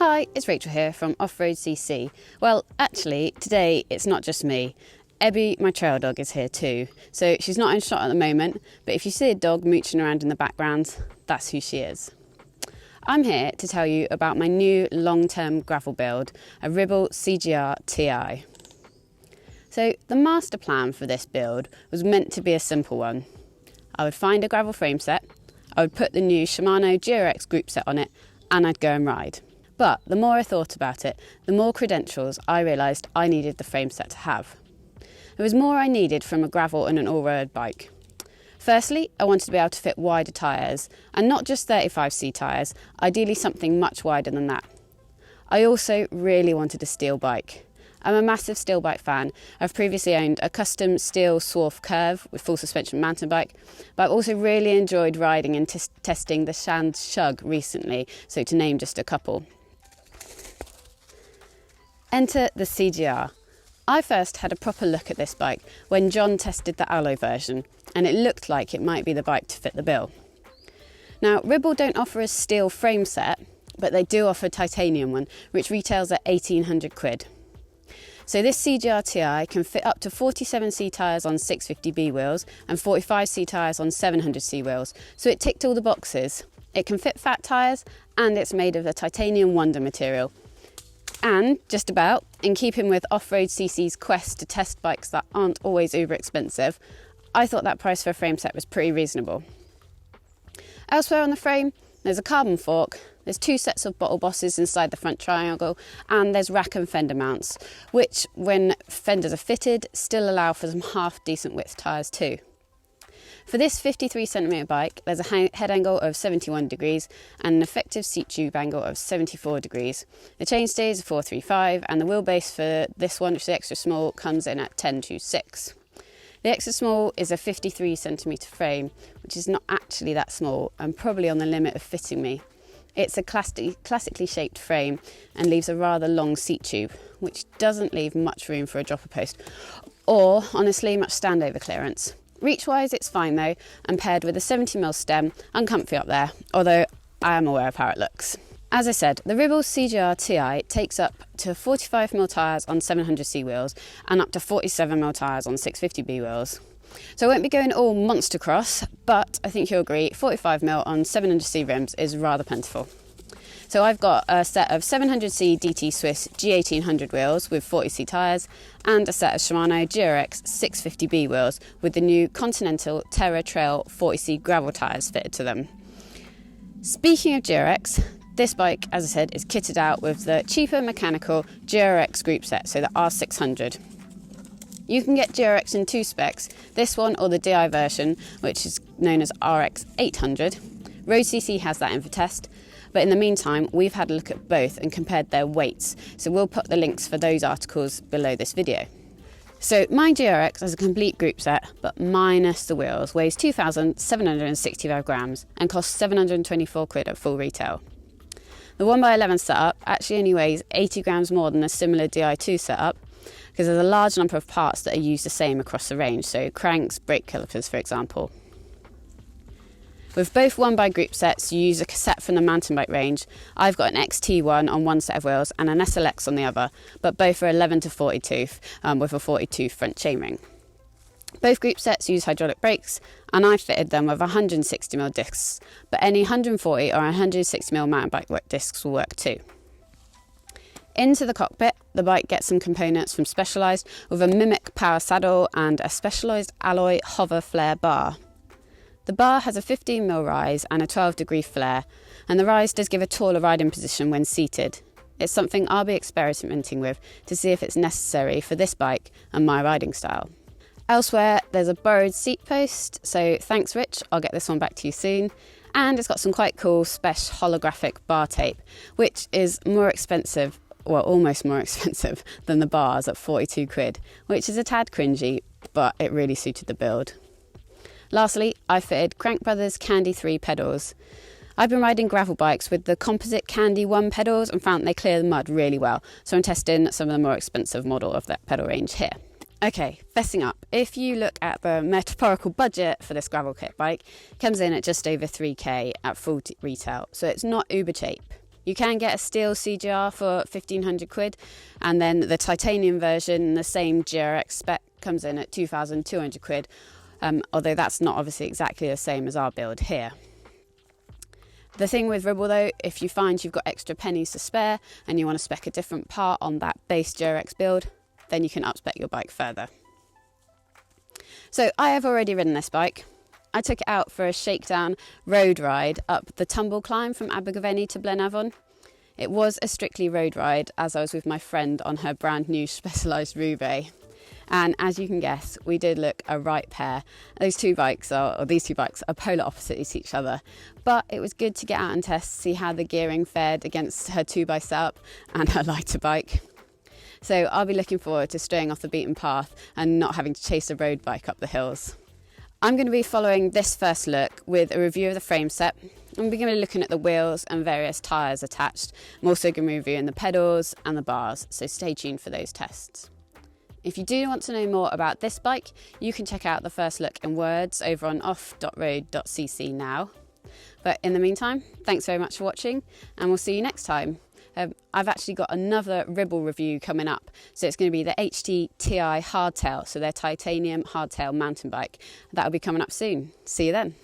Hi, it's Rachel here from off.road.cc. Well, actually, today it's not just me. Ebby, my trail dog, is here too. So she's not in shot at the moment, but if you see a dog mooching around in the background, that's who she is. I'm here to tell you about my new long-term gravel build, a Ribble CGR Ti. So the master plan for this build was meant to be a simple one. I would find a gravel frame set, I would put the new Shimano GRX group set on it, and I'd go and ride. But the more I thought about it, the more credentials I realised I needed the frame set to have. There was more I needed from a gravel and an all-road bike. Firstly, I wanted to be able to fit wider tyres, and not just 35C tyres, ideally something much wider than that. I also really wanted a steel bike. I'm a massive steel bike fan. I've previously owned a custom steel Swarf Curve with full suspension mountain bike, but I've also really enjoyed riding and testing the Shand Shug recently, so to name just a couple. Enter the CGR. I first had a proper look at this bike when John tested the alloy version, and it looked like it might be the bike to fit the bill. Now, Ribble don't offer a steel frame set, but they do offer a titanium one, which retails at 1,800 quid. So this CGR Ti can fit up to 47C tyres on 650B wheels and 45C tyres on 700C wheels, so it ticked all the boxes. It can fit fat tyres, and it's made of a titanium wonder material. And, just about, in keeping with off.road.cc's quest to test bikes that aren't always uber expensive, I thought that price for a frame set was pretty reasonable. Elsewhere on the frame, there's a carbon fork, there's two sets of bottle bosses inside the front triangle, and there's rack and fender mounts, which, when fenders are fitted, still allow for some half-decent width tyres too. For this 53cm bike, there's a head angle of 71 degrees and an effective seat tube angle of 74 degrees. The chainstay is a 435, and the wheelbase for this one, which is the extra small, comes in at 10.26. The extra small is a 53cm frame, which is not actually that small and probably on the limit of fitting me. It's a classically shaped frame and leaves a rather long seat tube, which doesn't leave much room for a dropper post, or, honestly, much standover clearance. Reach-wise, it's fine though, and paired with a 70mm stem, I'm comfy up there, although I am aware of how it looks. As I said, the Ribble CGR Ti takes up to 45mm tyres on 700C wheels and up to 47mm tyres on 650B wheels. So I won't be going all monster cross, but I think you'll agree 45mm on 700C rims is rather plentiful. So I've got a set of 700C DT Swiss G1800 wheels with 40C tyres and a set of Shimano GRX 650B wheels with the new Continental Terra Trail 40C gravel tyres fitted to them. Speaking of GRX, this bike, as I said, is kitted out with the cheaper mechanical GRX group set, so the R600. You can get GRX in two specs, this one or the Di version, which is known as RX800. Road CC has that in for test, but in the meantime, we've had a look at both and compared their weights, so we'll put the links for those articles below this video. So my GRX has a complete group set, but minus the wheels, weighs 2,765 grams and costs 724 quid at full retail. The 1x11 setup actually only weighs 80 grams more than a similar Di2 setup, because there's a large number of parts that are used the same across the range, so cranks, brake calipers for example. With both 1x group sets, you use a cassette from the mountain bike range. I've got an XT1 on one set of wheels and an SLX on the other, but both are 11 to 40 tooth with a 40 tooth front chainring. Both group sets use hydraulic brakes, and I fitted them with 160mm discs, but any 140 or 160mm mountain bike discs will work too. Into the cockpit, the bike gets some components from Specialized with a Mimic power saddle and a Specialized alloy hover flare bar. The bar has a 15mm rise and a 12-degree flare, and the rise does give a taller riding position when seated. It's something I'll be experimenting with to see if it's necessary for this bike and my riding style. Elsewhere, there's a borrowed seat post, so thanks Rich, I'll get this one back to you soon. And it's got some quite cool special holographic bar tape, which is more expensive, well almost more expensive than the bars at 42 quid, which is a tad cringy, but it really suited the build. Lastly, I fitted Crank Brothers Candy 3 pedals. I've been riding gravel bikes with the composite Candy 1 pedals and found they clear the mud really well, so I'm testing some of the more expensive model of that pedal range here. Okay, fessing up, if you look at the metaphorical budget for this gravel kit bike, it comes in at just over 3k at full retail, so it's not uber cheap. You can get a steel CGR for 1,500 quid, and then the titanium version, the same GRX spec, comes in at 2,200 quid, although that's not obviously exactly the same as our build here. The thing with Ribble though, if you find you've got extra pennies to spare and you want to spec a different part on that base GRX build, then you can up-spec your bike further. So I have already ridden this bike. I took it out for a shakedown road ride up the tumble climb from Abergavenny to Blenavon. It was a strictly road ride as I was with my friend on her brand new Specialized Roubaix. And as you can guess, we did look a right pair. These two bikes are polar opposites to each other. But it was good to get out and test, see how the gearing fared against her 2x setup and her lighter bike. So I'll be looking forward to straying off the beaten path and not having to chase a road bike up the hills. I'm going to be following this first look with a review of the frame set. I'm going to be looking at the wheels and various tyres attached. I'm also going to be reviewing the pedals and the bars, so stay tuned for those tests. If you do want to know more about this bike, you can check out the first look in words over on off.road.cc now. But in the meantime, thanks very much for watching, and we'll see you next time. I've actually got another Ribble review coming up, so it's going to be the Ti hardtail, so their titanium hardtail mountain bike. That'll be coming up soon. See you then.